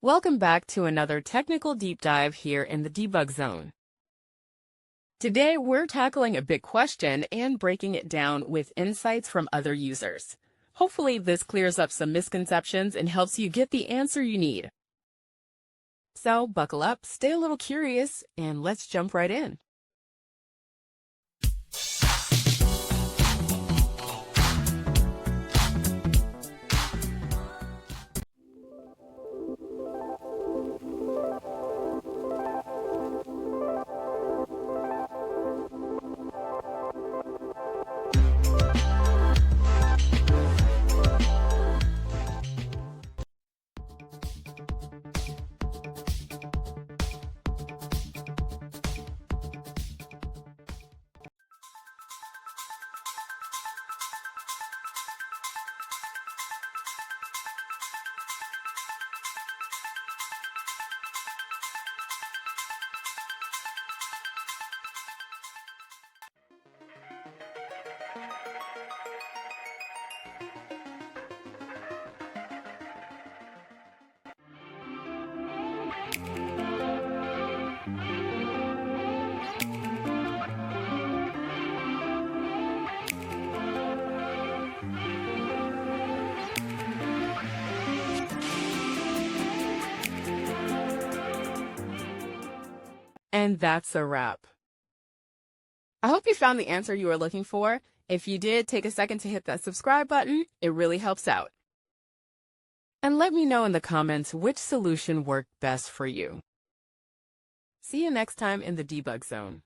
Welcome back to another technical deep dive here in the debug zone. Today, we're tackling a big question and breaking it down with insights from other users. Hopefully, this clears up some misconceptions and helps you get the answer you need. So, buckle up, stay a little curious, and let's jump right in. And that's a wrap. I hope you found the answer you were looking for. If you did, take a second to hit that subscribe button. It really helps out. And let me know in the comments which solution worked best for you. See you next time in the debug zone.